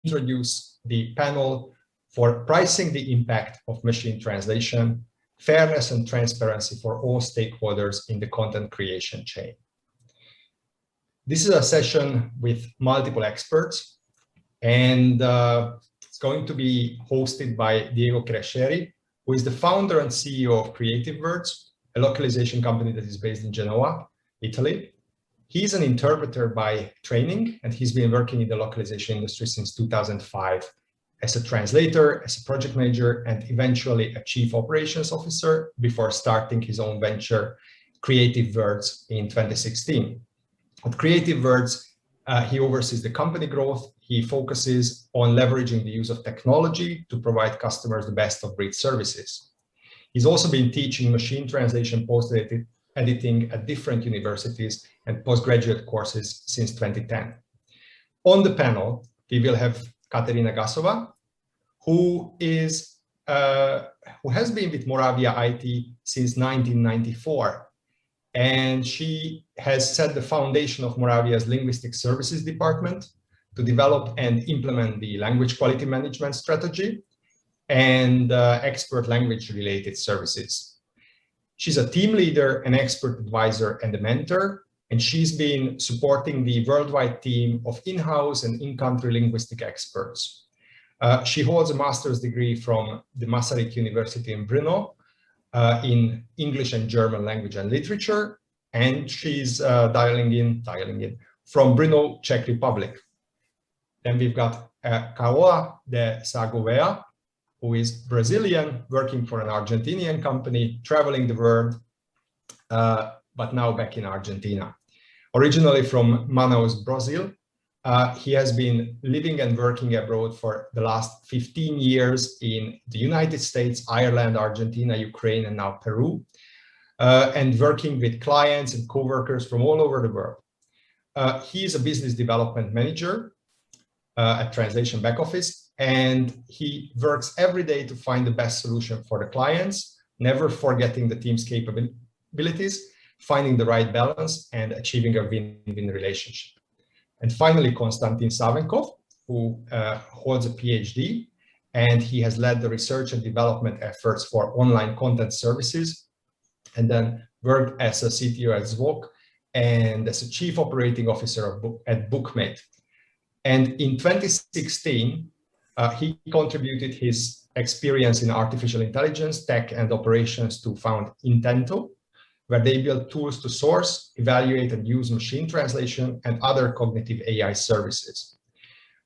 introduce the panel for pricing the impact of machine translation, fairness and transparency for all stakeholders in the content creation chain. This is a session with multiple experts, and it's going to be hosted by Diego Crescieri, who is the founder and CEO of CreaiveWords, a localization company that is based in Genoa, Italy. He's an interpreter by training, and he's been working in the localization industry since 2005 as a translator, as a project manager, and eventually a chief operations officer before starting his own venture, CreaiveWords, in 2016. At CreaiveWords, he oversees the company growth. He focuses on leveraging the use of technology to provide customers the best of breed services. He's also been teaching machine translation post-editing at different universities and postgraduate courses since 2010. On the panel, we will have Katerina Gasova, who has been with Moravia IT since 1994. And she has set the foundation of Moravia's Linguistic Services Department to develop and implement the language quality management strategy and expert language-related services. She's a team leader, an expert advisor, and a mentor, and she's been supporting the worldwide team of in-house and in-country linguistic experts. She holds a master's degree from the Masaryk University in Brno in English and German language and literature, and she's dialing in from Brno, Czech Republic. Then we've got Caola de Sagovea, who is Brazilian, working for an Argentinian company, traveling the world, but now back in Argentina. Originally from Manaus, Brazil, he has been living and working abroad for the last 15 years in the United States, Ireland, Argentina, Ukraine, and now Peru, and working with clients and co-workers from all over the world. He is a business development manager at TranslationBackOffice, and he works every day to find the best solution for the clients, never forgetting the team's capabilities, finding the right balance, and achieving a win-win relationship. And finally, Konstantin Savenkov, who holds a PhD, and he has led the research and development efforts for online content services, and then worked as a CTO at Zvok and as a chief operating officer at Bookmate. And in 2016, he contributed his experience in artificial intelligence, tech, and operations to found Intento, where they build tools to source, evaluate, and use machine translation and other cognitive AI services.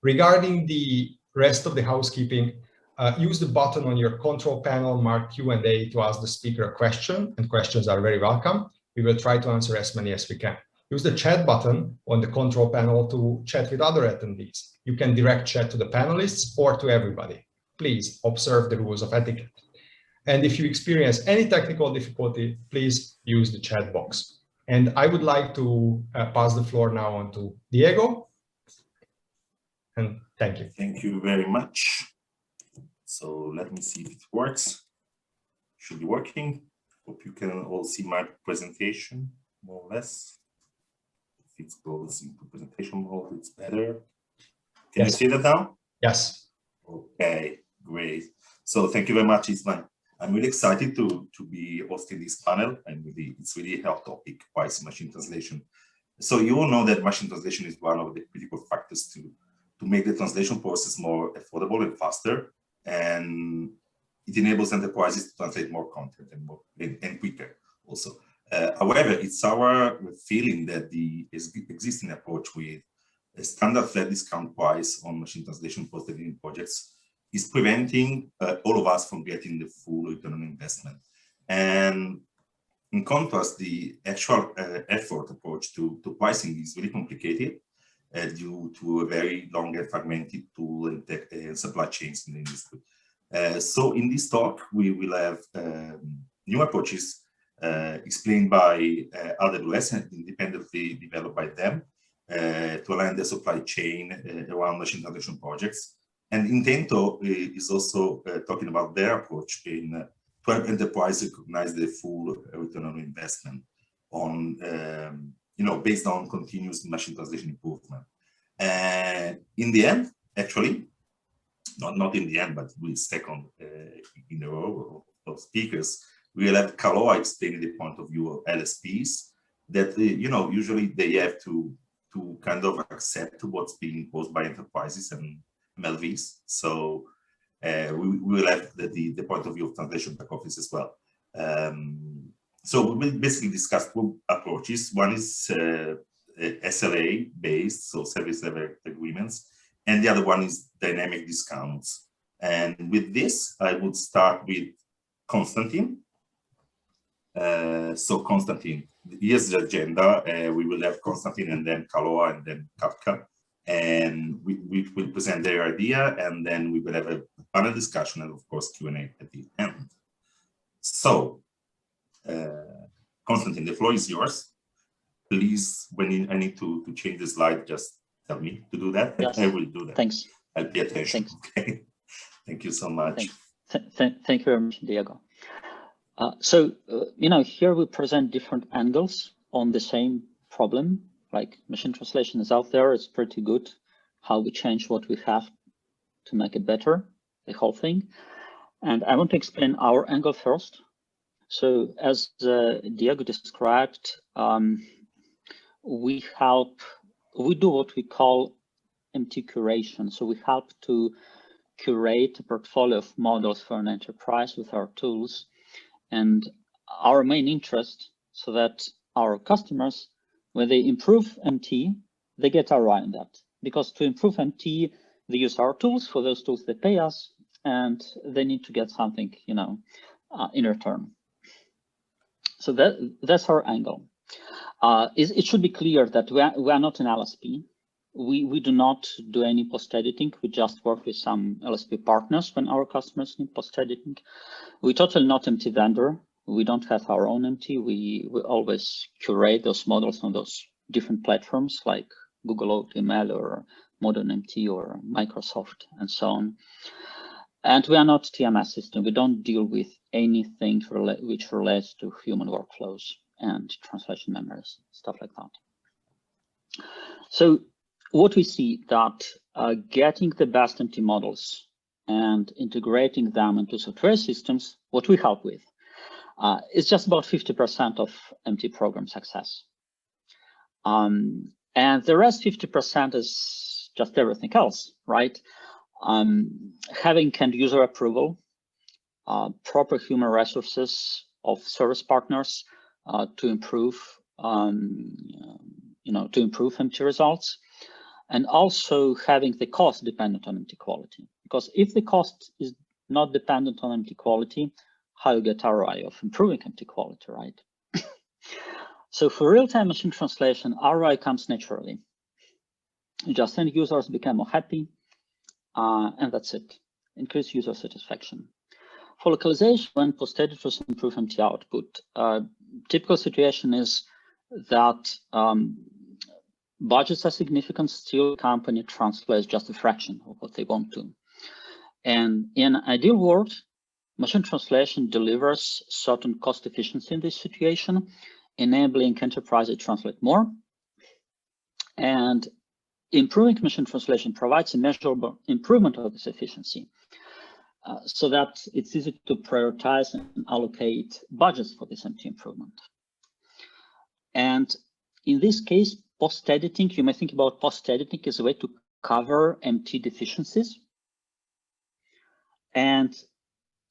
Regarding the rest of the housekeeping, use the button on your control panel marked Q&A to ask the speaker a question, and questions are very welcome. We will try to answer as many as we can. Use the chat button on the control panel to chat with other attendees. You can direct chat to the panelists or to everybody. Please observe the rules of etiquette. And if you experience any technical difficulty, please use the chat box. And I would like to pass the floor now on to Diego. And thank you. Thank you very much. So let me see if it works. Should be working. Hope you can all see my presentation, more or less. If it goes into presentation mode, it's better. Can you see that now? Yes. Okay, great. So thank you very much, Ismail. I'm really excited to be hosting this panel, and it's really a hot topic, pricing machine translation. So you all know that machine translation is one of the critical factors to make the translation process more affordable and faster, and it enables enterprises to translate more content and quicker also. However, it's our feeling that the existing approach with a standard flat discount price on machine translation post-editing projects is preventing all of us from getting the full return on investment. And in contrast, the actual effort approach to pricing is really complicated due to a very long and fragmented tool and tech and supply chains in the industry. So in this talk, we will have new approaches explained by RWS and independently developed by them to align the supply chain around machine translation projects. And Intento is also talking about their approach to help enterprises recognize the full return on investment on, based on continuous machine translation improvement. And in the end, actually, not in the end, but we second in a row of speakers, we'll have Kaloa explaining the point of view of LSPs that, usually they have to kind of accept what's being imposed by enterprises and MLVs. So we will have the point of view of translation back office as well. So we will basically discuss two approaches. One is SLA based, so service level agreements, and the other one is dynamic discounts. And with this, I would start with Konstantin. So Konstantin, here's the agenda. We will have Konstantin and then Kaloa and then Katka. And we will present their idea, and then we will have a panel discussion and of course Q&A at the end. So, Konstantin, the floor is yours. Please, when I need to change the slide, just tell me to do that. Yes. I will do that. Thanks. I'll pay attention. Thanks. Okay. Thank you so much. Thank you very much, Diego. Here we present different angles on the same problem. Like machine translation is out there, it's pretty good. How we change what we have to make it better, the whole thing. And I want to explain our angle first. So as Diego described, we do what we call MT curation. So we help to curate a portfolio of models for an enterprise with our tools. And our main interest, so that our customers, when they improve MT, they get ROI on that. Because to improve MT, they use our tools. For those tools, they pay us, and they need to get something, in return. So that's our angle. It should be clear that we are not an LSP. We do not do any post-editing. We just work with some LSP partners when our customers need post-editing. We're totally not MT vendor. We don't have our own MT. We always curate those models on those different platforms like Google OutML or Modern MT or Microsoft and so on. And we are not TMS system. We don't deal with anything which relates to human workflows and translation memories, stuff like that. So what we see that getting the best MT models and integrating them into software systems, what we help with, is just about 50% of MT program success. And the rest 50% is just everything else, right? Having end user approval, proper human resources of service partners to improve, to improve MT results, and also having the cost dependent on MT quality. Because if the cost is not dependent on MT quality, how you get ROI of improving MT quality, right? So for real-time machine translation, ROI comes naturally. Just end users become more happy, and that's it. Increase user satisfaction. For localization, when post-editors improve MT output, typical situation is that budgets are significant, still company translates just a fraction of what they want to. And in an ideal world, machine translation delivers certain cost efficiency in this situation, enabling enterprise to translate more. And improving machine translation provides a measurable improvement of this efficiency, so that it's easy to prioritize and allocate budgets for this MT improvement. And in this case, post-editing, you may think about post-editing as a way to cover MT deficiencies. And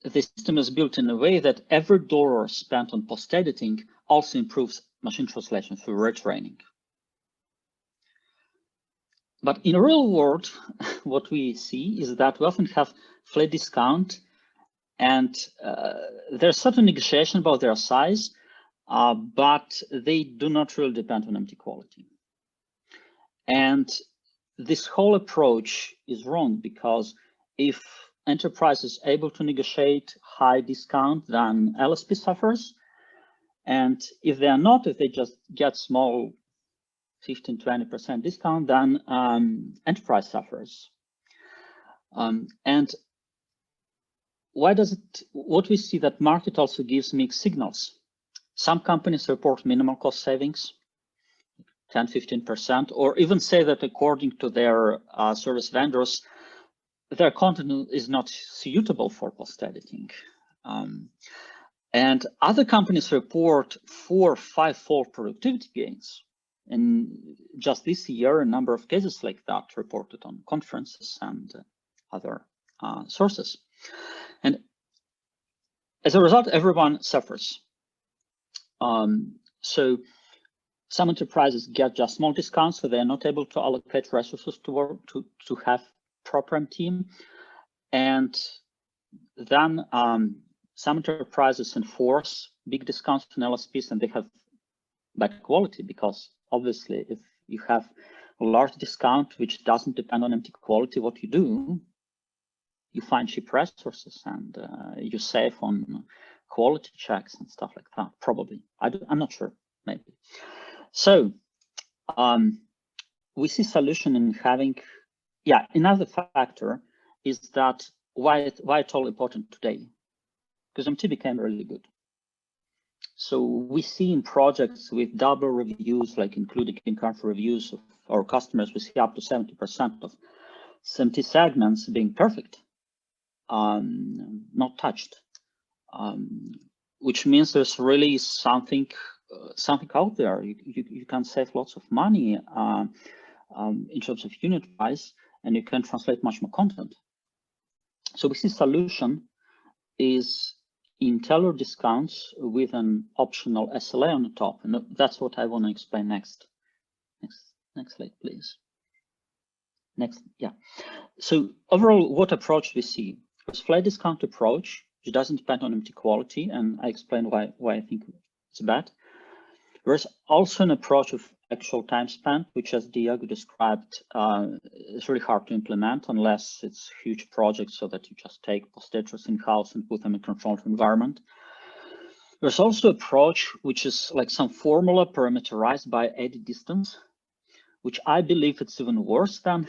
the system is built in a way that every dollar spent on post-editing also improves machine translation through retraining. But in the real world, what we see is that we often have flat discount, and there's certain negotiation about their size, but they do not really depend on MT quality. And this whole approach is wrong, because if enterprise is able to negotiate high discount, then LSP suffers. And if they are not, if they just get small 15–20% discount, then enterprise suffers. And why does it? What we see that market also gives mixed signals. Some companies report minimal cost savings, 10–15%, or even say that according to their service vendors, their content is not suitable for post-editing. And other companies report 4- or 5-fold productivity gains. And just this year, a number of cases like that reported on conferences and other sources. And as a result, everyone suffers. So some enterprises get just small discounts, so they're not able to allocate resources to have proper MT. And then some enterprises enforce big discounts on LSPs, and they have bad quality, because obviously if you have a large discount which doesn't depend on MT quality, what you do, you find cheap resources and you save on quality checks and stuff like that, probably. I'm not sure, maybe. So we see solution in having, another factor is that why it's all important today, because MT became really good. So we see in projects with double reviews, like including concurrent reviews of our customers, we see up to 70% of MT segments being perfect, not touched, which means there's really something out there. You can save lots of money in terms of unit price, and you can translate much more content. So we see solution is in tailored discounts with an optional SLA on the top, and that's what I want to explain next. Next slide, please. Next, So overall, what approach we see? There's flat discount approach, which doesn't depend on MT quality, and I explain why I think it's bad. There's also an approach of actual time spent, which, as Diego described, is really hard to implement unless it's huge projects, so that you just take post-editors in-house and put them in a controlled environment. There's also an approach which is like some formula parameterized by edit distance, which I believe it's even worse than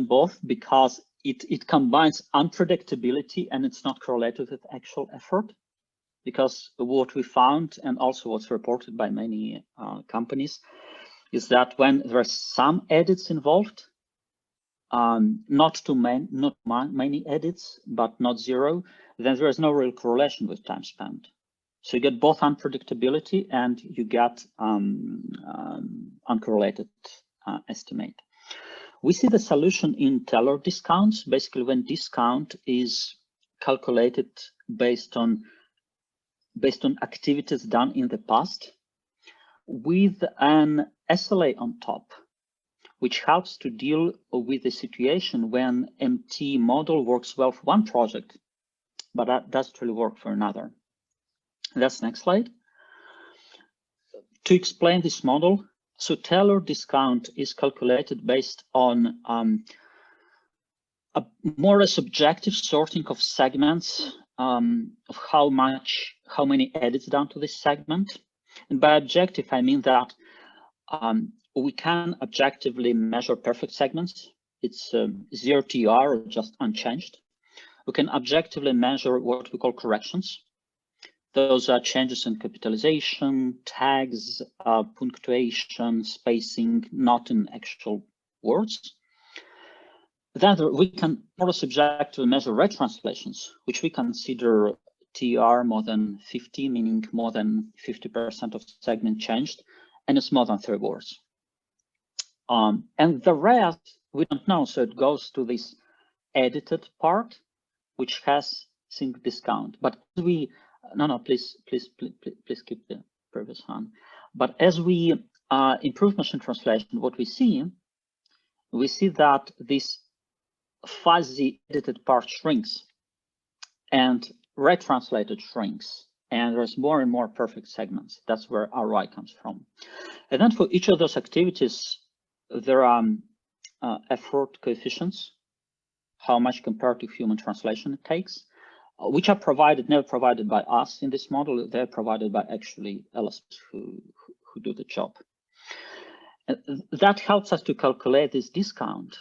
both, because it combines unpredictability and it's not correlated with actual effort. Because what we found, and also what's reported by many companies, is that when there are some edits involved, not many edits, but not zero, then there is no real correlation with time spent. So you get both unpredictability and you get uncorrelated estimate. We see the solution in tailored discounts, basically when discount is calculated based on activities done in the past, with an SLA on top, which helps to deal with the situation when MT model works well for one project, but that doesn't really work for another. That's the next slide. To explain this model, so tailored discount is calculated based on a more or less objective sorting of segments, of how many edits done to this segment. And by objective, I mean that we can objectively measure perfect segments. It's 0 TR or just unchanged. We can objectively measure what we call corrections. Those are changes in capitalization, tags, punctuation, spacing, not in actual words. Then we can more subjectively measure retranslations, which we consider TR more than 50, meaning more than 50% of segment changed, and it's more than 3 words. And the rest, we don't know, so it goes to this edited part, which has sync discount. But as we, please keep the previous one. But as we improve machine translation, what we see that this fuzzy edited part shrinks and retranslated shrinks, and there's more and more perfect segments. That's where ROI comes from. And then for each of those activities, there are effort coefficients, how much compared to human translation it takes, which are never provided by us in this model. They're provided by actually LSPs who do the job. And that helps us to calculate this discount.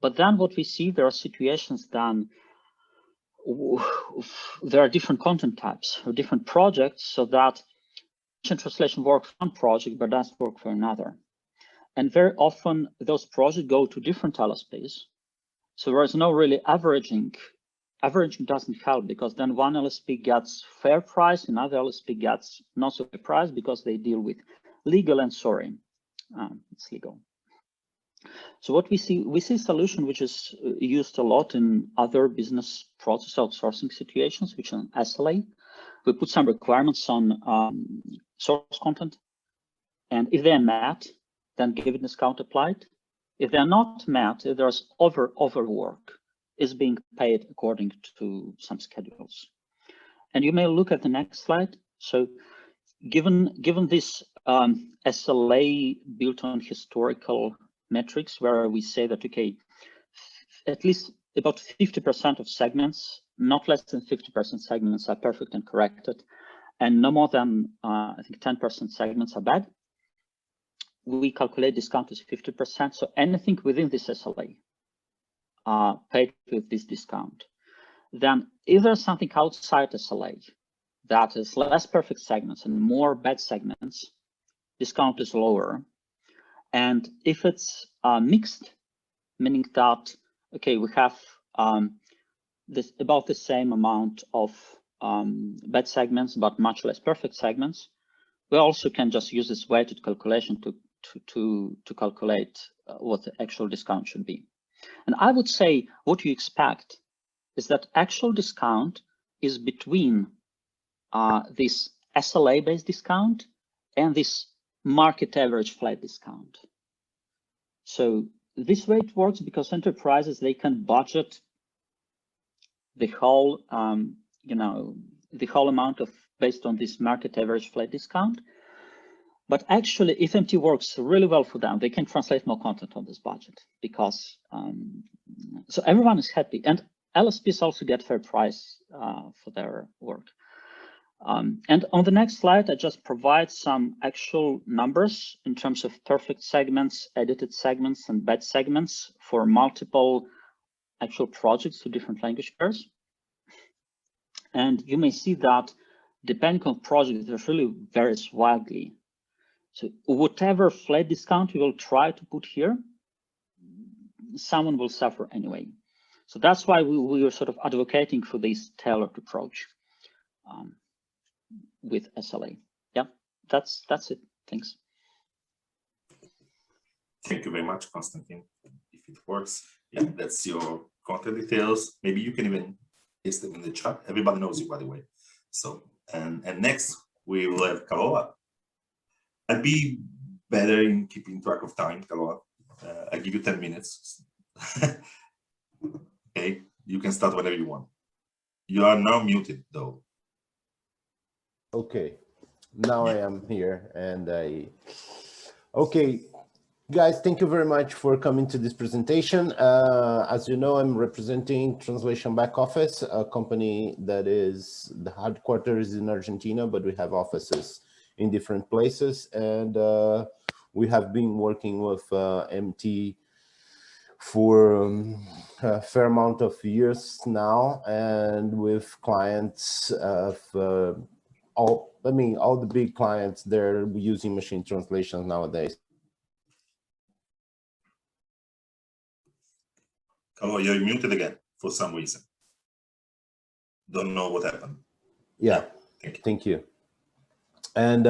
But then what we see, there are situations then there are different content types or different projects, so that machine translation works for one project but doesn't work for another. And very often those projects go to different LSPs. So there is no really averaging. Averaging doesn't help, because then one LSP gets fair price, another LSP gets not so fair price because they deal with legal and sorry, it's legal. So what we see a solution which is used a lot in other business process outsourcing situations, which is an SLA. We put some requirements on source content, and if they are met, then give it discount applied. If they are not met, if there's overwork, is being paid according to some schedules. And you may look at the next slide. So given this SLA built on historical metrics, where we say that, okay, at least about 50% of segments, not less than 50% segments are perfect and corrected, and no more than, I think 10% segments are bad, we calculate discount as 50%. So anything within this SLA paid with this discount. Then if there's something outside SLA that is less perfect segments and more bad segments, discount is lower. And if it's mixed, meaning that, okay, we have about the same amount of bad segments, but much less perfect segments, we also can just use this weighted calculation to calculate what the actual discount should be. And I would say what you expect is that actual discount is between this SLA-based discount and this market average flat discount. So this way it works because enterprises, they can budget the whole, the whole amount of based on this market average flat discount. But actually, if MT works really well for them, they can translate more content on this budget because so everyone is happy, and LSPs also get fair price for their work. And on the next slide, I just provide some actual numbers in terms of perfect segments, edited segments, and bad segments for multiple actual projects to different language pairs. And you may see that depending on project, it really varies wildly. So whatever flat discount you will try to put here, someone will suffer anyway. So that's why we are sort of advocating for this tailored approach with SLA. Yeah, that's it. Thanks. Thank you very much, Konstantin. If it works, yeah, that's your content details. Maybe you can even paste them in the chat. Everybody knows you, by the way. So, and next we will have Carola. I'd be better in keeping track of time, Carola. I give you 10 minutes. Okay, you can start whenever you want. You are now muted, though. Okay, now I am here, and okay, guys, thank you very much for coming to this presentation. As you know, I'm representing Translation Backoffice, a company that is the headquarters in Argentina, but we have offices in different places, and we have been working with MT for a fair amount of years now, and with clients of all the big clients, they're using machine translations nowadays. Oh, you're muted again for some reason. Don't know what happened. Yeah, thank you. And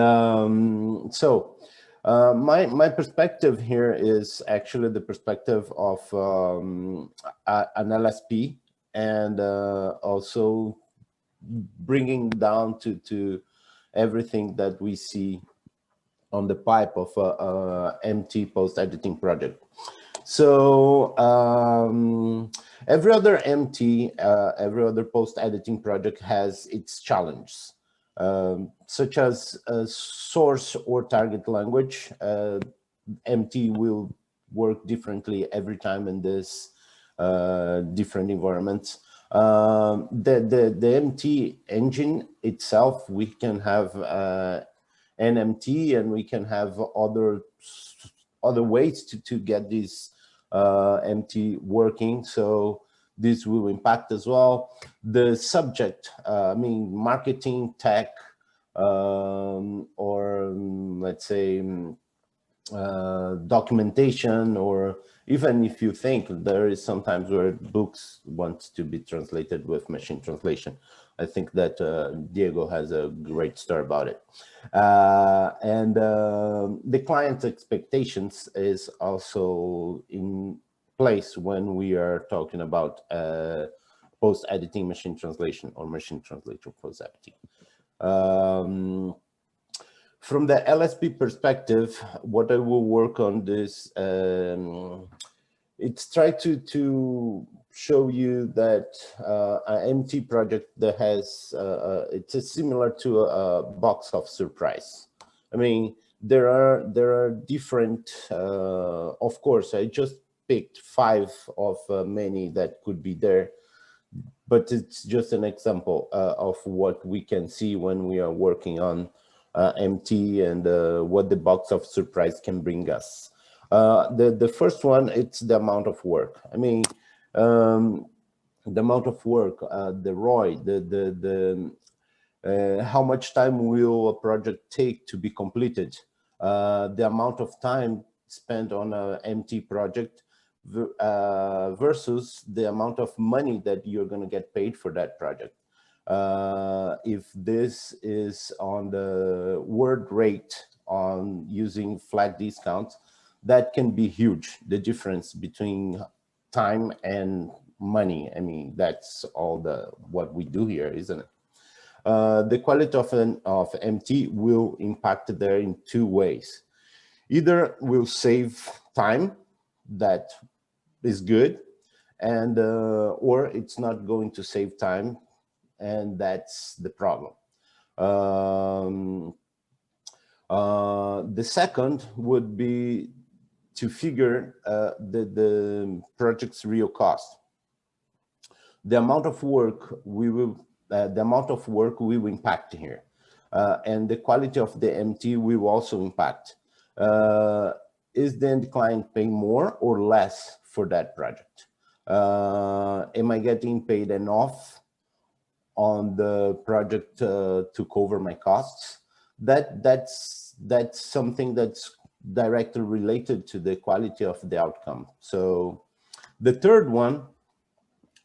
so my perspective here is actually the perspective of an LSP, and also bringing down to everything that we see on the pipe of MT post-editing project. So every other MT, every other post-editing project has its challenges, such as source or target language. MT will work differently every time in this different environments. The MT engine itself, we can have NMT, and we can have other ways to get this MT working. So this will impact as well the subject. I mean, marketing, tech, or let's say documentation, or even if you think there is sometimes where books want to be translated with machine translation. I think that Diego has a great story about it. And the client's expectations is also in place when we are talking about post-editing machine translation or machine translation post-editing. From the LSP perspective, what I will work on this, it's try to show you that an MT project that has, it's similar to a box of surprise. I mean, there are different, of course, I just picked 5 of many that could be there, but it's just an example of what we can see when we are working on MT and what the box of surprise can bring us. The first one, it's the amount of work. I mean, the amount of work, the ROI, how much time will a project take to be completed, the amount of time spent on an MT project versus the amount of money that you're going to get paid for that project. If this is on the word rate on using flat discounts, that can be huge, the difference between time and money. I mean, that's all what we do here, isn't it? The quality of MT will impact there in 2 ways. Either will save time, that is good, and or it's not going to save time, and that's the problem. The second would be to figure the project's real cost. The amount of work we will impact here, and the quality of the MT will also impact. Is the end client paying more or less for that project? Am I getting paid enough on the project to cover my costs? That's something that's directly related to the quality of the outcome. So the third one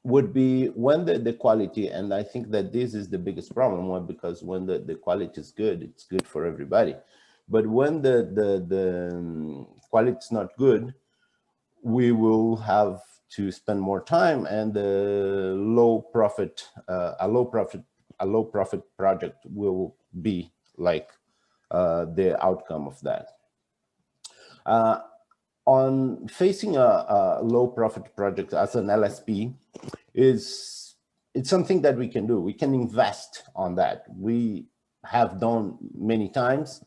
would be when the quality, and I think that this is the biggest problem, because when the quality is good, it's good for everybody. But when the quality is not good, we will have to spend more time, and a low profit project will be like the outcome of that. On facing a low profit project as an LSP, it's something that we can do. We can invest on that. We have done many times.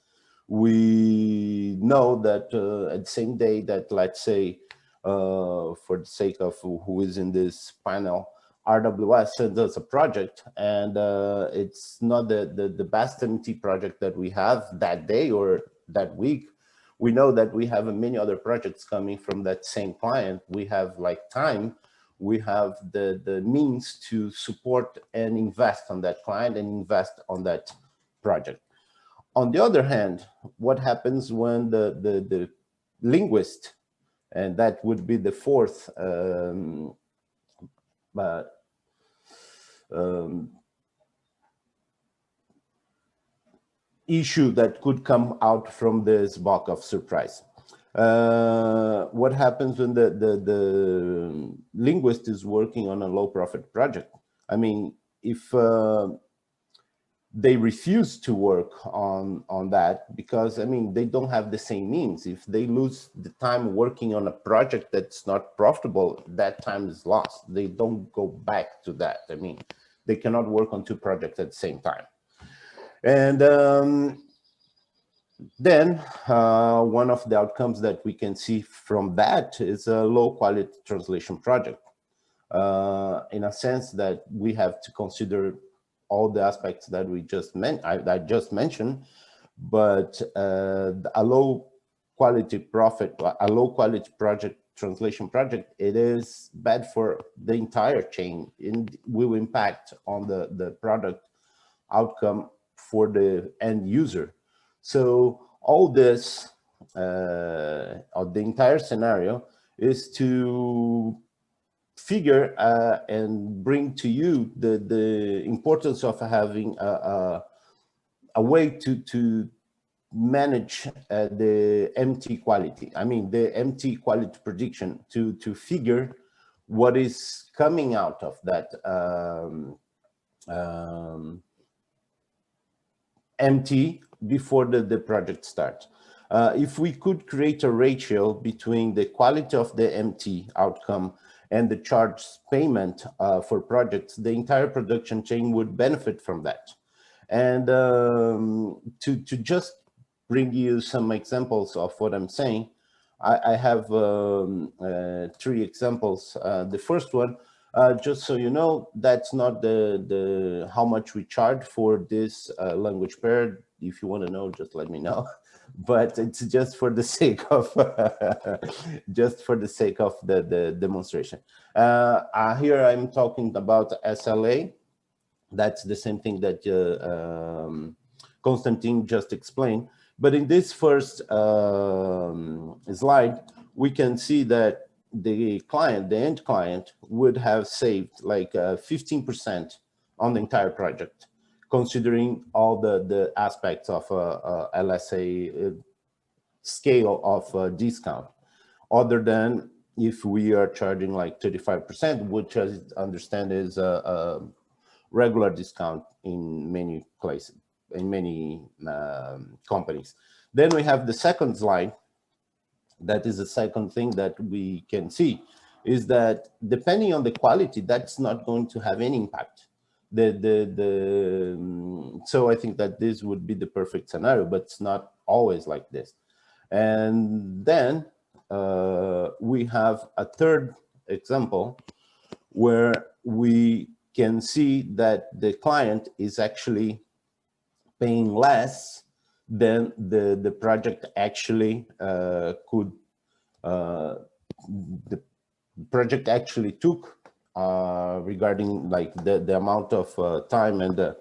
We know that at the same day that, let's say, for the sake of who is in this panel, RWS sends us a project, and it's not the best MT project that we have that day or that week. We know that we have many other projects coming from that same client. We have like time, we have the means to support and invest on that client and invest on that project. On the other hand, what happens when the linguist, and that would be the fourth issue that could come out from this box of surprise. What happens when the linguist is working on a low profit project? I mean, if they refuse to work on that because, I mean, they don't have the same means. If they lose the time working on a project that's not profitable, that time is lost. They don't go back to that. I mean, they cannot work on 2 projects at the same time. And then one of the outcomes that we can see from that is a low quality translation project, in a sense that we have to consider all the aspects that we just mentioned, but a low quality project, translation project, it is bad for the entire chain and will impact on the product outcome for the end user. So all this, the entire scenario is to figure and bring to you the importance of having a way to manage the MT quality. I mean, the MT quality prediction to figure what is coming out of that MT before the project starts. If we could create a ratio between the quality of the MT outcome and the charge payment for projects, the entire production chain would benefit from that. And to just bring you some examples of what I'm saying, I have 3 examples. The first one, just so you know, that's not the how much we charge for this language pair. If you want to know, just let me know. But it's just for the sake of the demonstration. Here I'm talking about SLA. That's the same thing that Konstantin just explained. But in this first slide, we can see that the client, the end client, would have saved like 15% on the entire project, considering all the aspects of LSA scale of discount, other than if we are charging like 35%, which I understand is a regular discount in many places, in many companies. Then we have the second slide. That is the second thing that we can see, is that depending on the quality, that's not going to have any impact. So I think that this would be the perfect scenario, but it's not always like this. And then we have a third example where we can see that the client is actually paying less than the project actually the project actually took regarding like the amount of time and the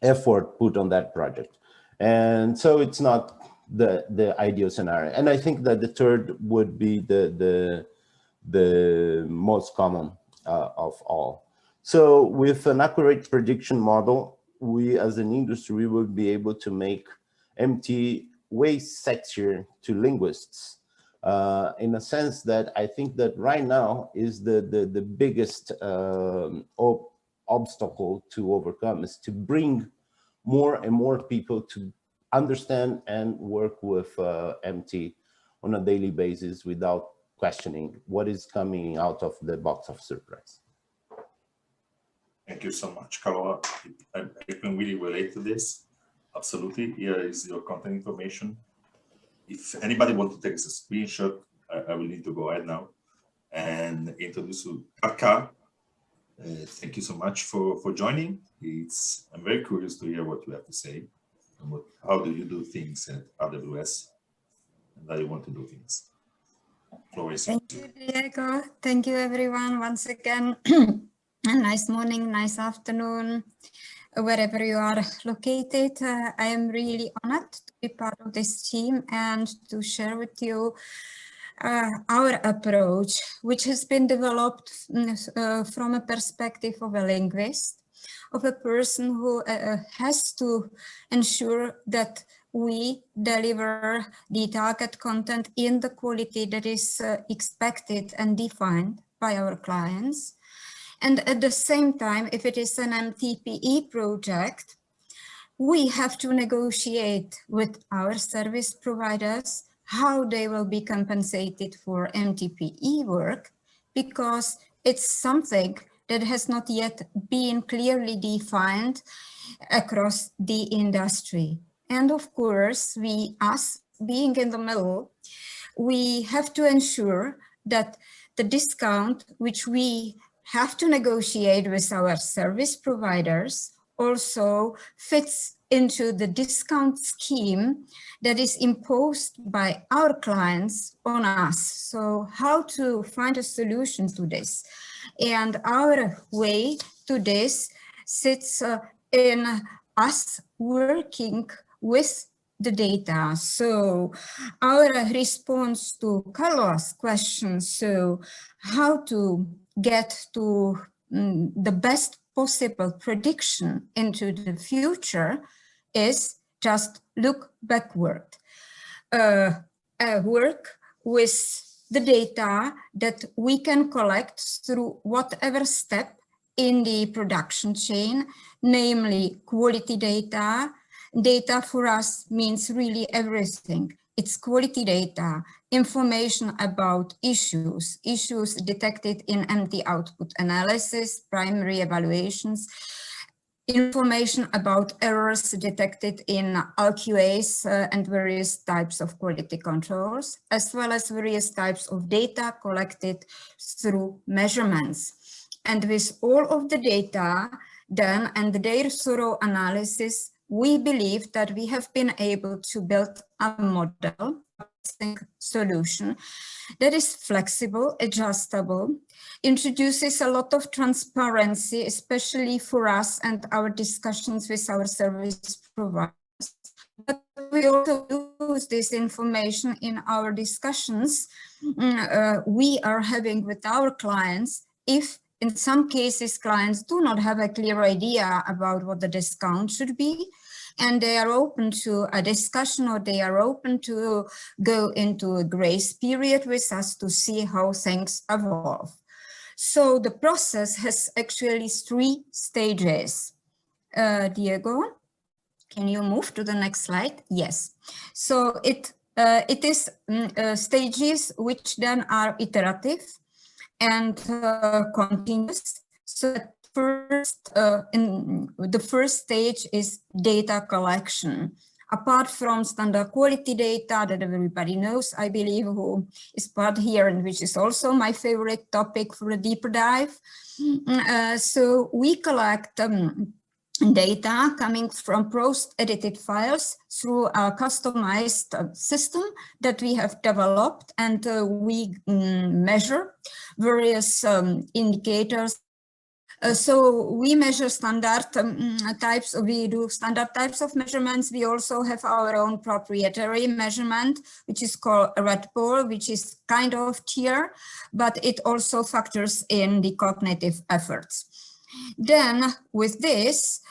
effort put on that project. And so it's not the ideal scenario. And I think that the third would be the most common of all. So with an accurate prediction model, we as an industry will be able to make MT way sexier to linguists, in a sense that I think that right now is the biggest obstacle to overcome, is to bring more and more people to understand and work with MT on a daily basis without questioning what is coming out of the box of surprise. Thank you so much, Carola. I can really relate to this. Absolutely. Here is your contact information. If anybody wants to take a screenshot, I will need to go ahead now and introduce you. Kaka, thank you so much for joining. I'm very curious to hear what you have to say and how do you do things at RWS and how you want to do things. Thank you, Diego. Thank you, everyone, once again. A nice morning, nice afternoon, wherever you are located. I am really honored to be part of this team and to share with you our approach, which has been developed from a perspective of a linguist, of a person who has to ensure that we deliver the target content in the quality that is expected and defined by our clients. And at the same time, if it is an MTPE project, we have to negotiate with our service providers how they will be compensated for MTPE work, because it's something that has not yet been clearly defined across the industry. And of course, us being in the middle, we have to ensure that the discount which we have to negotiate with our service providers also fits into the discount scheme that is imposed by our clients on us. So how to find a solution to this? And our way to this sits in us working with the data. So our response to Carlos' question, so how to get to the best possible prediction into the future, is just look backward. Work with the data that we can collect through whatever step in the production chain, namely quality data. Data for us means really everything. It's quality data, information about issues detected in empty output analysis, primary evaluations, information about errors detected in LQAs and various types of quality controls, as well as various types of data collected through measurements. And with all of the data done and their thorough analysis, we believe that we have been able to build a model solution that is flexible, adjustable, introduces a lot of transparency, especially for us and our discussions with our service providers. But we also use this information in our discussions we are having with our clients. If in some cases clients do not have a clear idea about what the discount should be, and they are open to a discussion, or they are open to go into a grace period with us to see how things evolve. So the process has actually 3 stages. Diego, can you move to the next slide? Yes. So it is stages which then are iterative and continuous. So the first stage is data collection. Apart from standard quality data that everybody knows, I believe, who is part here, and which is also my favorite topic for a deeper dive. So we collect data coming from post-edited files through a customized system that we have developed, and we measure various indicators. So we measure standard types, we do standard types of measurements. We also have our own proprietary measurement, which is called Red Bull, which is kind of tier, but it also factors in the cognitive efforts. Then with this,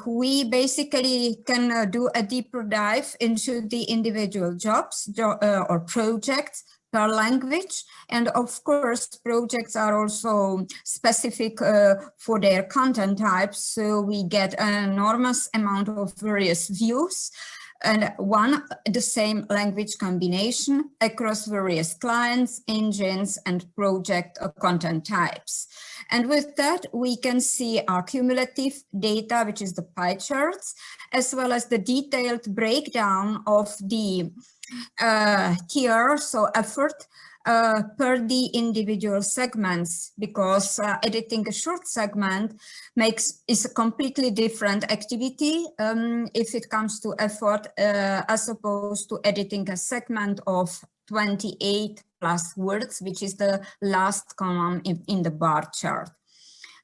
we basically can do a deeper dive into the individual jobs or projects per language. And of course, projects are also specific for their content types. So we get an enormous amount of various views and the same language combination across various clients, engines, and project content types. And with that, we can see our cumulative data, which is the pie charts, as well as the detailed breakdown of the tier, so effort per the individual segments, because editing a short segment is a completely different activity if it comes to effort as opposed to editing a segment of 28 plus words, which is the last column in the bar chart.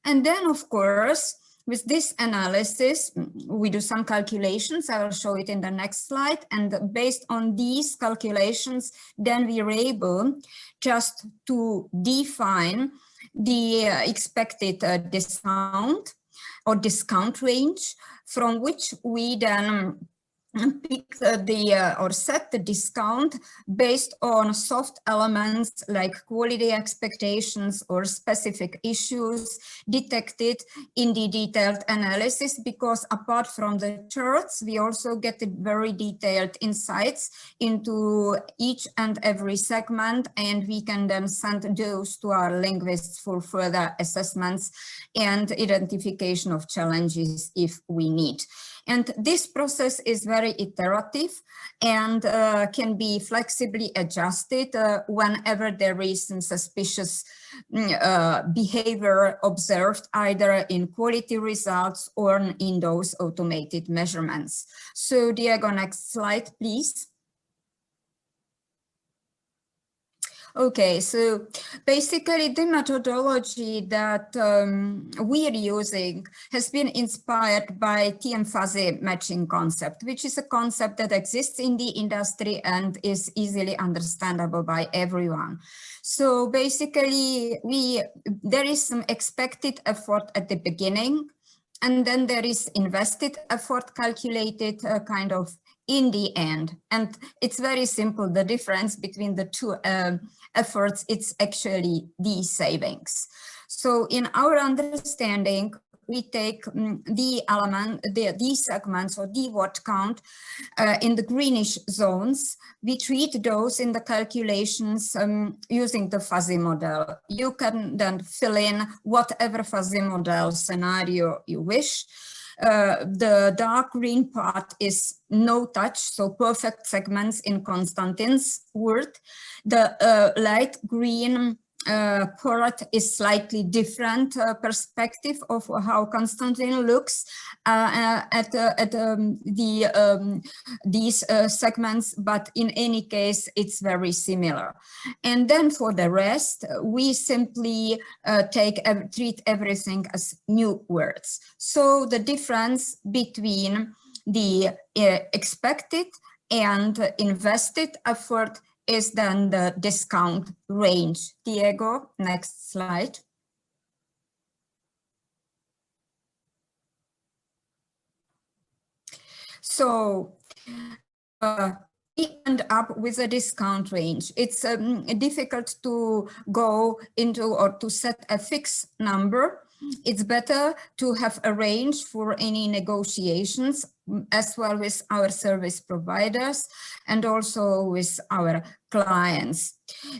And then, of course, with this analysis, we do some calculations. I will show it in the next slide. And based on these calculations, then we are able just to define the expected discount or discount range, from which we then pick or set the discount based on soft elements like quality expectations or specific issues detected in the detailed analysis, because apart from the charts, we also get very detailed insights into each and every segment, and we can then send those to our linguists for further assessments and identification of challenges if we need. And this process is very iterative and can be flexibly adjusted whenever there is some suspicious behavior observed, either in quality results or in those automated measurements. So Diego, next slide, please. Okay, so basically the methodology that we are using has been inspired by TM fuzzy matching concept, which is a concept that exists in the industry and is easily understandable by everyone. So basically there is some expected effort at the beginning, and then there is invested effort calculated kind of in the end. And it's very simple. The difference between the two efforts, it's actually the savings. So in our understanding, we take the element, these segments or the word count in the greenish zones. We treat those in the calculations using the fuzzy model. You can then fill in whatever fuzzy model scenario you wish. The dark green part is no touch, so perfect segments in Konstantin's word. The light green part is slightly different perspective of how Konstantin looks at these segments, but in any case, it's very similar. And then for the rest, we simply treat everything as new words. So the difference between the expected and invested effort is then the discount range. Diego, next slide. So we end up with a discount range. It's difficult to go into or to set a fixed number. It's better to have a range for any negotiations as well with our service providers and also with our clients.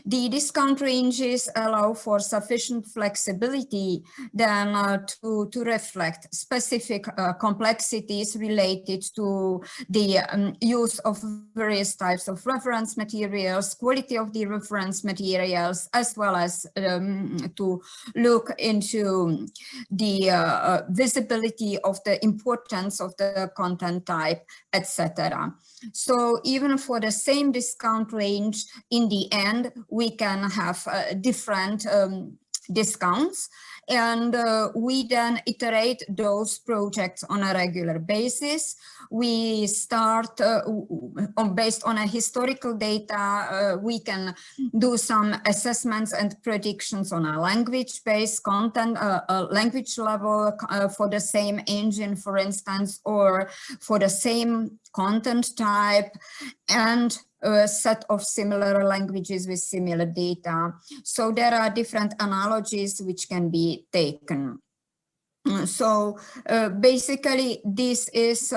The discount ranges allow for sufficient flexibility then to reflect specific complexities related to the use of various types of reference materials, quality of the reference materials, as well as to look into the visibility of the importance of the content type, etc. So even for the same discount range, in the end, we can have different discounts, and we then iterate those projects on a regular basis. We start based on a historical data. We can do some assessments and predictions on a language-based content, language level for the same engine, for instance, or for the same content type, and a set of similar languages with similar data. So there are different analogies which can be taken. So basically this is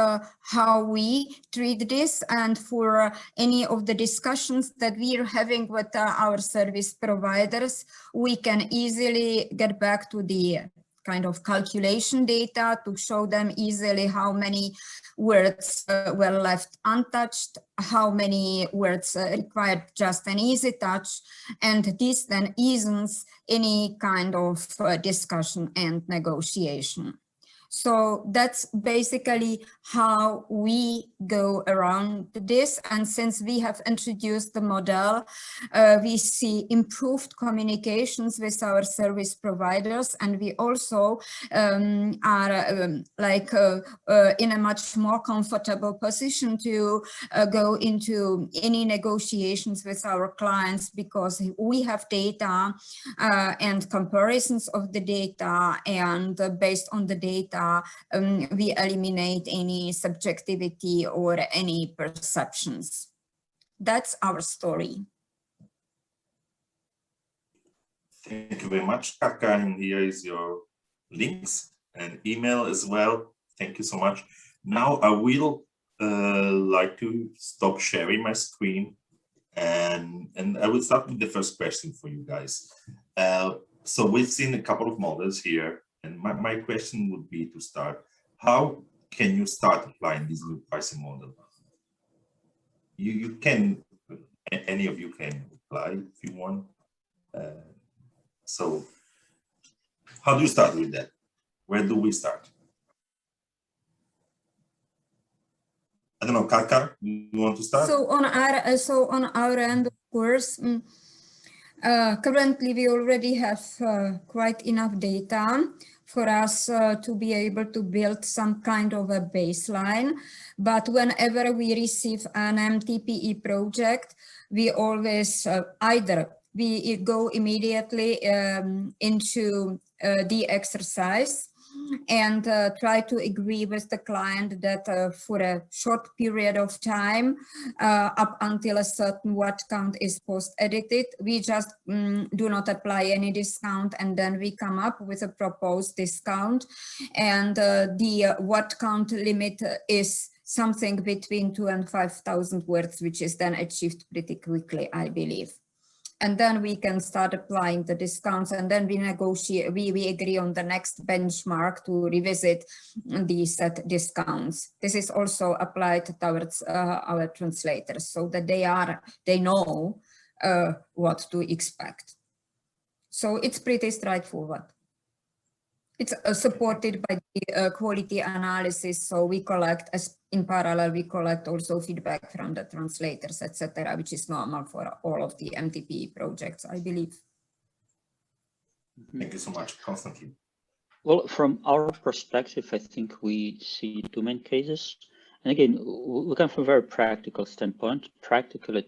how we treat this, and for any of the discussions that we are having with our service providers, we can easily get back to the kind of calculation data to show them easily how many words were left untouched, how many words required just an easy touch, and this then eases any kind of discussion and negotiation. So that's basically how we go around this. And since we have introduced the model, we see improved communications with our service providers, and we also are in a much more comfortable position to go into any negotiations with our clients, because we have data and comparisons of the data, and based on the data, we eliminate any subjectivity or any perceptions. That's our story. Thank you very much, Katka, and here is your links and email as well. Thank you so much. Now I will like to stop sharing my screen, and I will start with the first question for you guys. So we've seen a couple of models here. And my question would be to start, how can you start applying this new pricing model? You can, any of you can apply if you want. So how do you start with that? Where do we start? I don't know, Katka, you want to start? So on our end, of course, Currently, we already have quite enough data for us to be able to build some kind of a baseline. But whenever we receive an MTPE project, we always either we go immediately into the exercise and try to agree with the client that for a short period of time, up until a certain word count is post-edited, we just do not apply any discount, and then we come up with a proposed discount. And the word count limit is something between 2,000 and 5,000 words, which is then achieved pretty quickly, I believe. And then we can start applying the discounts, and then we negotiate, we agree on the next benchmark to revisit the set discounts. This is also applied towards our translators, so that they know what to expect. So it's pretty straightforward. It's supported by the quality analysis, so we collect, as in parallel, we collect also feedback from the translators, etc., which is normal for all of the MTPE projects, I believe. Thank you so much, Konstantin. Well, from our perspective, I think we see two main cases. And again, we come from a very practical standpoint. Practically,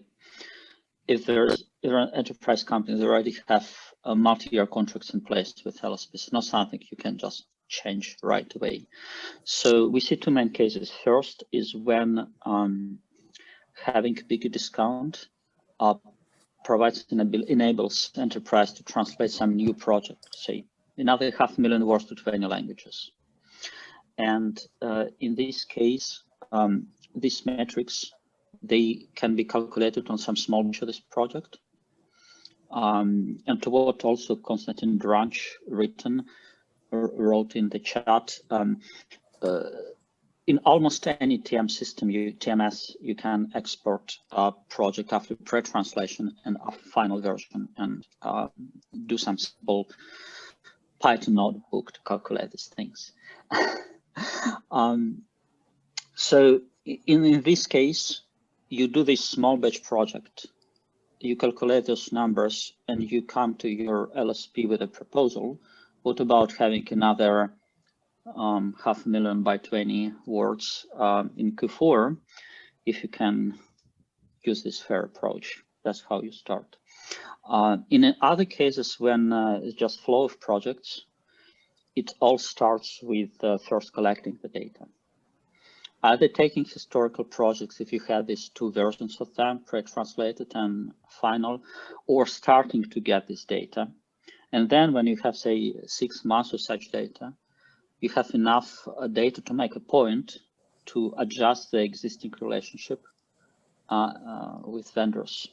if there are an enterprise companies that already have multi-year contracts in place with LSPs, it's not something you can just change right away. So we see two main cases. First is when having a bigger discount enables enterprise to translate some new project, say another 500,000 words to 20 languages. And in this case, these metrics, they can be calculated on some small of this project. And to what also Konstantin Dranch wrote in the chat, in almost any TMS, you can export a project after pre-translation and a final version, and do some simple Python notebook to calculate these things. So in this case, you do this small batch project, you calculate those numbers, and you come to your LSP with a proposal. What about having another 500,000 by 20 words in Q4? If you can use this fair approach, that's how you start. In other cases, when it's just flow of projects, it all starts with first collecting the data. Either taking historical projects, if you had these two versions of them, pre-translated and final, or starting to get this data. And then when you have, say, 6 months of such data, you have enough data to make a point to adjust the existing relationship with vendors.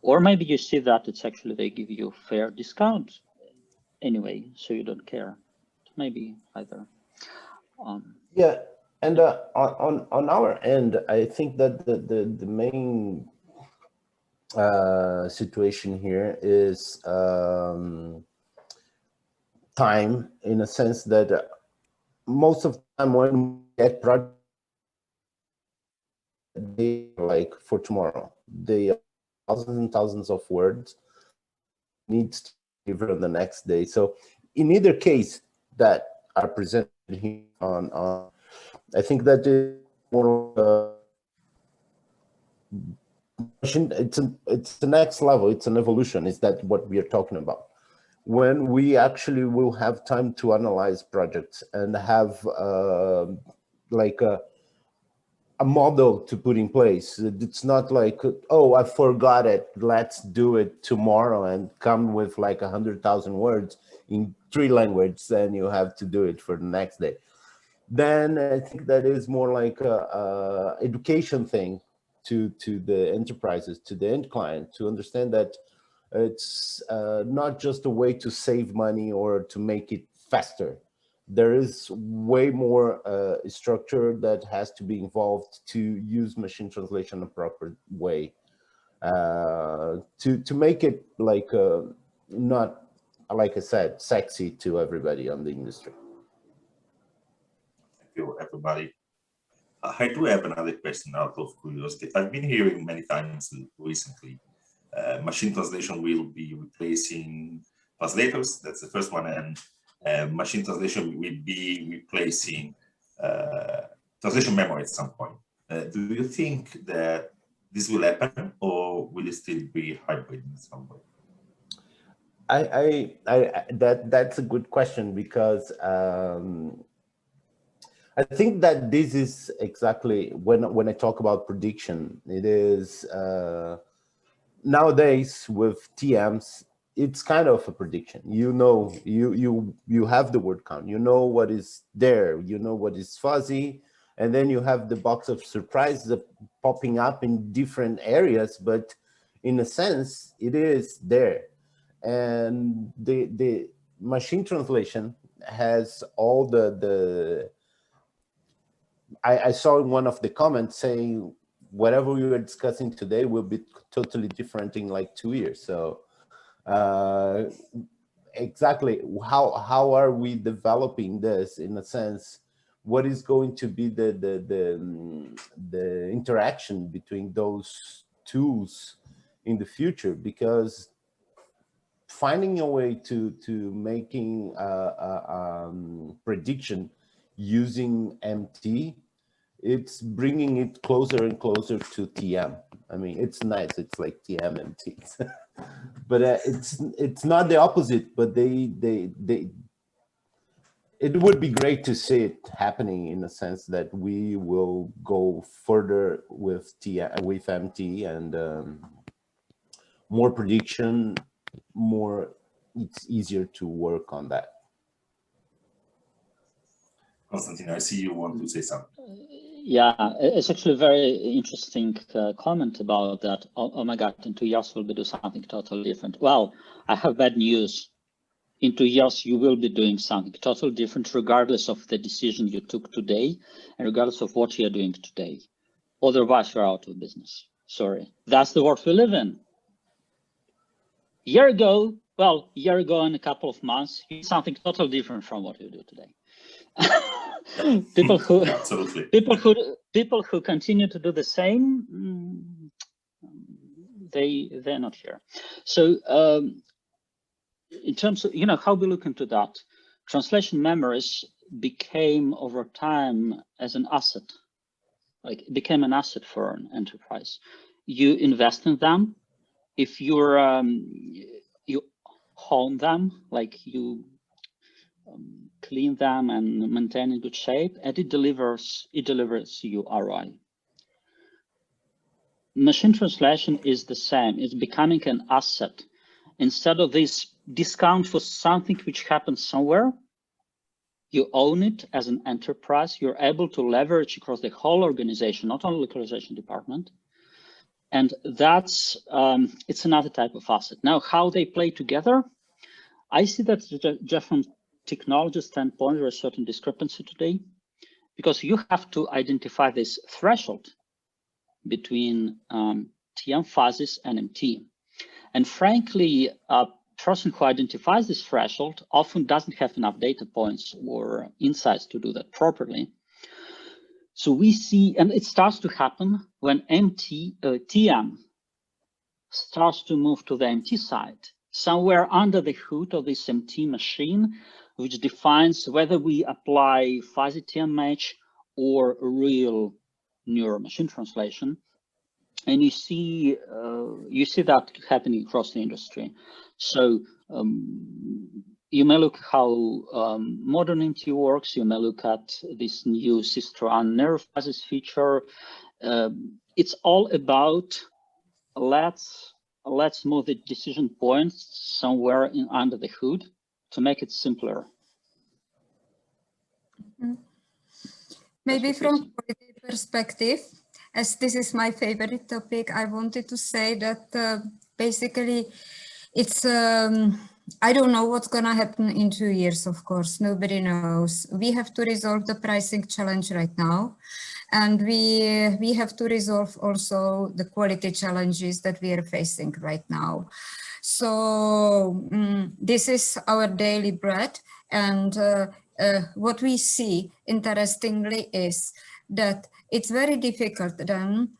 Or maybe you see that it's actually they give you a fair discount anyway, so you don't care. Maybe either. Yeah. And on our end, I think that the main situation here is time, in a sense that most of the time when we get projects, they like for tomorrow, they are thousands and thousands of words needs to be delivered on the next day. So in either case that are presented here on I think that is more it's the next level. It's an evolution. Is that what we are talking about? When we actually will have time to analyze projects and have like a model to put in place. It's not like, oh, I forgot it, let's do it tomorrow and come with like 100,000 words in 3 languages, and you have to do it for the next day. Then I think that is more like a education thing to the enterprises, to the end client, to understand that it's not just a way to save money or to make it faster. There is way more structure that has to be involved to use machine translation in a proper way, to make it like not, like I said, sexy to everybody on the industry. Everybody. I do have another question out of curiosity. I've been hearing many times recently machine translation will be replacing translators. That's the first one. And machine translation will be replacing translation memory at some point. Do you think that this will happen, or will it still be hybrid in some way? That's a good question, because I think that this is exactly when I talk about prediction, it is nowadays with TMs, it's kind of a prediction. You know, you have the word count, you know what is there, you know what is fuzzy, and then you have the box of surprise popping up in different areas, but in a sense, it is there. And the machine translation has all I saw in one of the comments saying whatever we were discussing today will be totally different in like 2 years. So exactly how are we developing this in a sense? What is going to be the interaction between those tools in the future? Because finding a way to making prediction using MT, it's bringing it closer and closer to TM. I mean, it's nice. It's like TM MT, but it's not the opposite. But it would be great to see it happening in the sense that we will go further with MT and more prediction, more. It's easier to work on that. Konstantin, I see you want to say something. Yeah, it's actually a very interesting comment about that. Oh my God, in 2 years we'll be doing something totally different. Well, I have bad news. In 2 years, you will be doing something totally different, regardless of the decision you took today, and regardless of what you're doing today. Otherwise, you're out of business. Sorry. That's the world we live in. A year ago and a couple of months, you did something totally different from what you do today. people who continue to do the same, they're not here. So in terms of how we look into that, translation memories became over time as an asset, like it became an asset for an enterprise. You invest in them. If you're you hone them, like you clean them and maintain in good shape, and it delivers you ROI. Machine translation is the same. It's becoming an asset. Instead of this discount for something which happens somewhere, you own it as an enterprise. You're able to leverage across the whole organization, not only localization department. And that's it's another type of asset. Now, how they play together, I see that just from technology standpoint, there's a certain discrepancy today, because you have to identify this threshold between TM phases and MT. And frankly, a person who identifies this threshold often doesn't have enough data points or insights to do that properly. So we see, and it starts to happen when TM starts to move to the MT side, somewhere under the hood of this MT machine, which defines whether we apply fuzzy TM match or real neural machine translation. And you see that happening across the industry. So you may look how modern MT works. You may look at this new Sistran nerve fuzzies feature. It's all about let's move the decision points somewhere under the hood to make it simpler. Maybe from a quality perspective, as this is my favorite topic, I wanted to say that basically it's, I don't know what's gonna happen in 2 years, of course, nobody knows. We have to resolve the pricing challenge right now. And we have to resolve also the quality challenges that we are facing right now. So this is our daily bread. And what we see, interestingly, is that it's very difficult then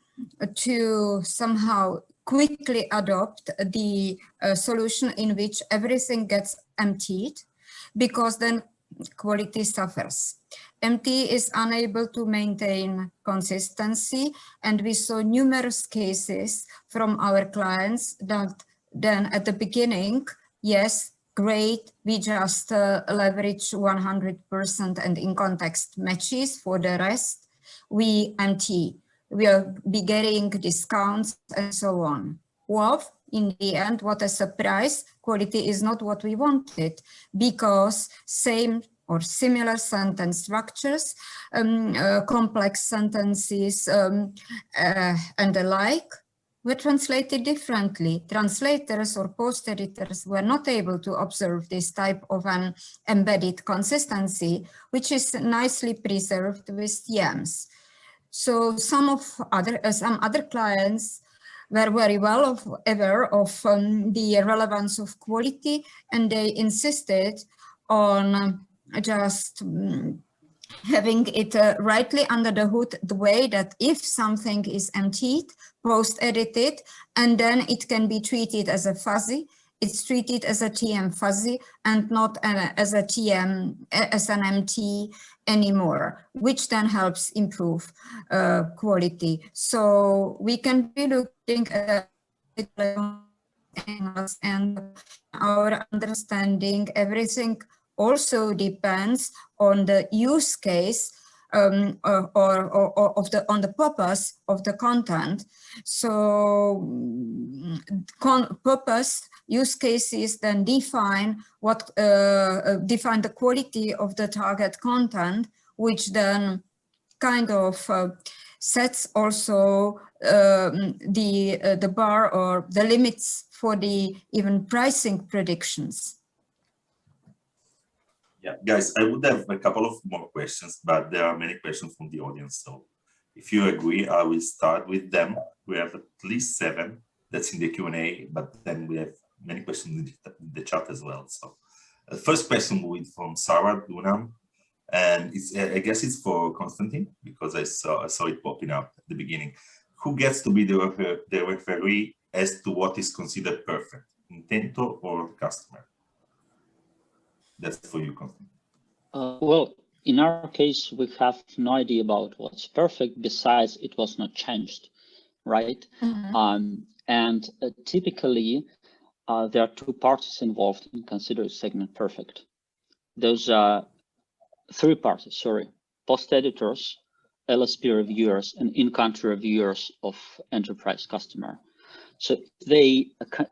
to somehow quickly adopt the solution in which everything gets emptied, because then quality suffers. MT is unable to maintain consistency, and we saw numerous cases from our clients that then at the beginning, yes, great, we just leverage 100% and in context matches. For the rest, we empty. We'll be getting discounts and so on. Well, in the end, what a surprise, quality is not what we wanted, because same or similar sentence structures, complex sentences and the like, were translated differently. Translators or post-editors were not able to observe this type of an embedded consistency, which is nicely preserved with TMs. So some other clients were very well aware of the relevance of quality, and they insisted on just having it rightly under the hood, the way that if something is emptied, post-edited, and then it can be treated as a fuzzy, it's treated as a TM fuzzy and not as a TM, as an MT anymore, which then helps improve quality. So we can be looking at it and our understanding, everything also depends on the use case on the purpose of the content. So purpose use cases then define define the quality of the target content, which then kind of sets also the bar or the limits for the even pricing predictions. Yeah, guys, I would have a couple of more questions, but there are many questions from the audience. So if you agree, I will start with them. We have at least 7 that's in the Q&A, but then we have many questions in the chat as well. So the first question will be from Sarah Dunham, and it's, I guess it's for Konstantin, because I saw it popping up at the beginning. Who gets to be the referee as to what is considered perfect, Intento or the customer? That's for you, Konstantin. Well, in our case, we have no idea about what's perfect, besides it was not changed, right? Mm-hmm. And typically, there are 2 parties involved in considering segment perfect. Those are 3 parties, sorry, post-editors, LSP reviewers, and in-country reviewers of enterprise customer. So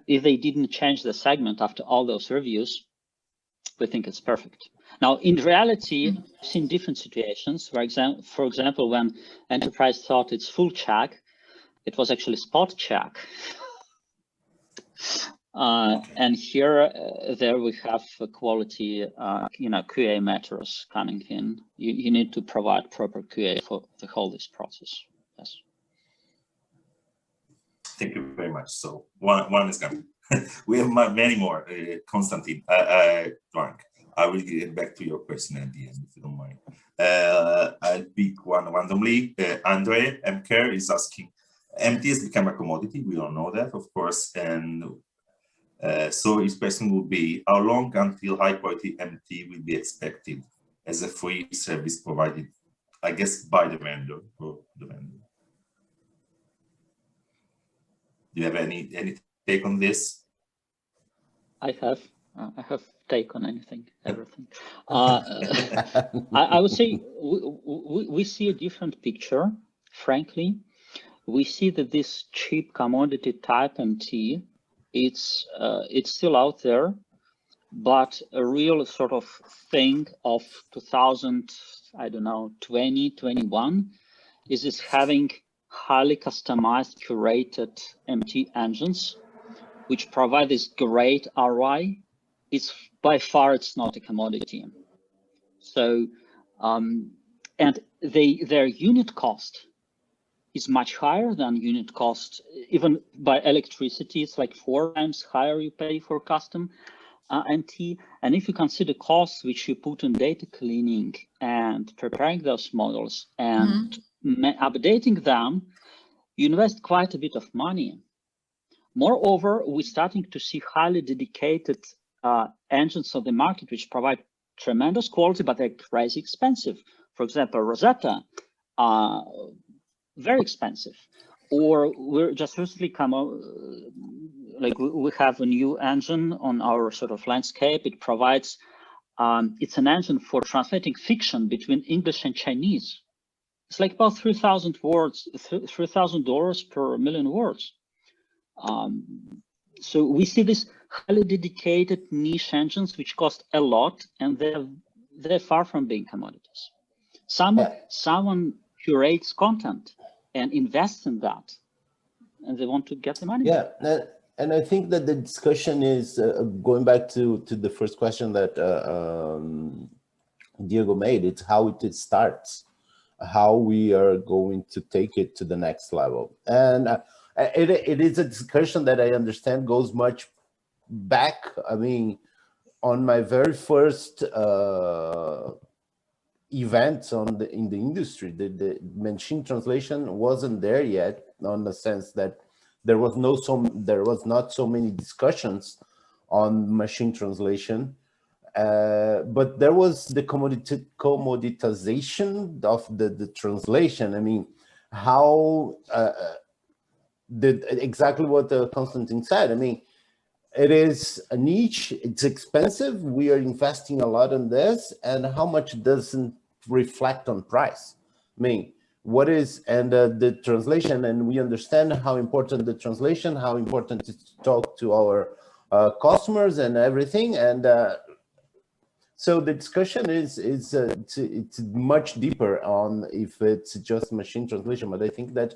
if they didn't change the segment after all those reviews, we think it's perfect. Now, in reality, I've seen different situations. For example, when enterprise thought it's full check, it was actually spot check. And here, there we have quality, QA matters coming in. You need to provide proper QA for the whole this process. Yes. Thank you very much. So one is coming. We have many more. Konstantin, Frank, I will get back to your question at the end, if you don't mind. I'll pick one randomly. Andre MCare is asking, MT has become a commodity. We all know that, of course. And so his question would be, how long until high quality MT will be expected as a free service provided, I guess, by the vendor or the vendor? Do you have any take on this? I have take on everything. I would say we see a different picture. Frankly, we see that this cheap commodity type MT, it's still out there, but a real sort of thing of 2020, 21 is this having highly customized, curated MT engines, which provide this great ROI. It's by far, it's not a commodity. So, and their unit cost is much higher than unit cost, even by electricity. It's like 4 times higher you pay for custom MT. And if you consider costs which you put in data cleaning and preparing those models and updating them, you invest quite a bit of money. Moreover, we're starting to see highly dedicated engines on the market which provide tremendous quality, but they're crazy expensive. For example, Rosetta, very expensive. Or we're just recently come out, like we have a new engine on our sort of landscape. It provides, it's an engine for translating fiction between English and Chinese. It's like about 3,000 words, $3,000 per million words. So we see these highly dedicated niche engines which cost a lot, and they're far from being commodities. Someone curates content and invests in that, and they want to get the money. Yeah, and I think that the discussion is going back to the first question that Diego made. It's how it starts, how we are going to take it to the next level, and it is a discussion that I understand goes much back. I mean, on my very first events in the industry, the machine translation wasn't there yet, on the sense that there was not so many discussions on machine translation, but there was the commoditization of the translation. I mean, how exactly what Konstantin said. I mean, it is a niche, it's expensive, we are investing a lot in this, and how much doesn't reflect on price? I mean, what is, and the translation, and we understand how important the translation, how important it is to talk to our customers and everything, and so the discussion is it's much deeper on if it's just machine translation, but I think that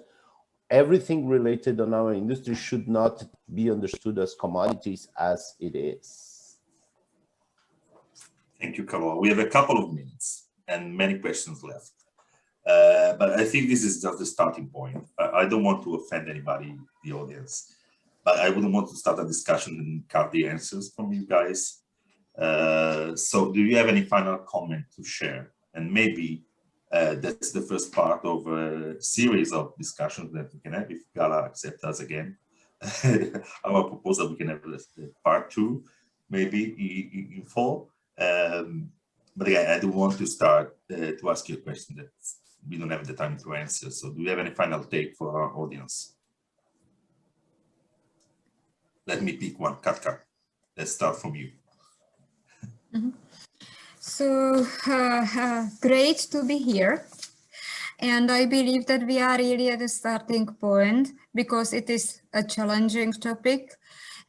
everything related on our industry should not be understood as commodities as it is. Thank you, Carol. We have a couple of minutes and many questions left. But I think this is just the starting point. I don't want to offend anybody, the audience, but I wouldn't want to start a discussion and cut the answers from you guys. So do you have any final comment to share? And maybe that's the first part of a series of discussions that we can have if GALA accepts us again. Our proposal, we can have part 2, maybe in fall. But again, I do want to start to ask you a question that we don't have the time to answer. So do you have any final take for our audience? Let me pick one. Katka, let's start from you. Mm-hmm. So great to be here. And I believe that we are really at the starting point because it is a challenging topic.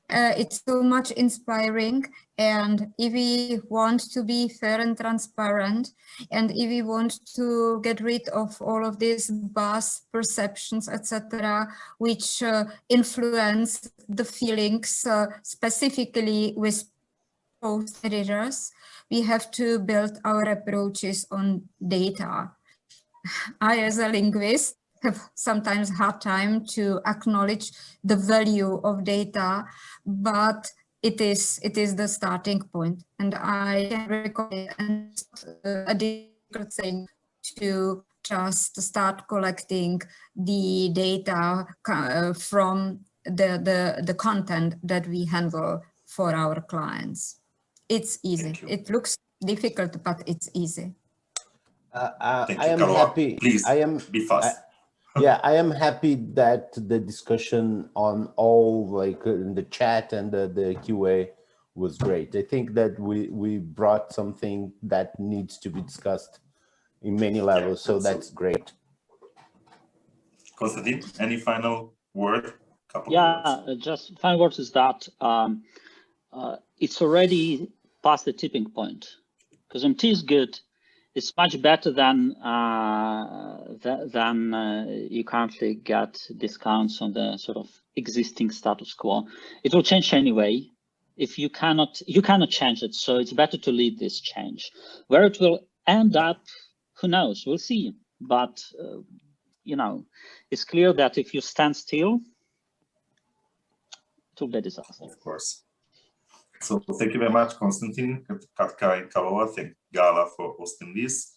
It's so much inspiring. And if we want to be fair and transparent, and if we want to get rid of all of these bias perceptions, etc., which influence the feelings specifically with post editors, we have to build our approaches on data. I, as a linguist, have sometimes hard time to acknowledge the value of data, but it is the starting point, and I can recommend a difficult thing to just start collecting the data from the content that we handle for our clients. It's easy. It looks difficult, but it's easy. Thank I you, am Carol. happy. Please be fast. Yeah, I am happy that the discussion on all, like in the chat and the QA was great. I think that we brought something that needs to be discussed in many levels, so that's great. Konstantin, any final word? Just final words is that it's already past the tipping point. Because MT is good. It's much better than you currently get discounts on the sort of existing status quo. It will change anyway. If you cannot change it, so it's better to lead this change. Where it will end up, who knows? We'll see. But you know, it's clear that if you stand still, it will be a disaster. Of course. So thank you very much, Konstantin, Katka, and Carola. Thank GALA for hosting this.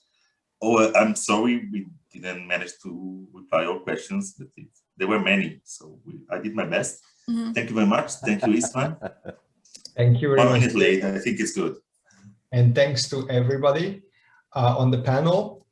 Oh, I'm sorry we didn't manage to reply all questions, but there were many, so I did my best. Thank you very much. Thank you, Istvan. Thank you very 1 much. minute late, I think it's good. And thanks to everybody on the panel.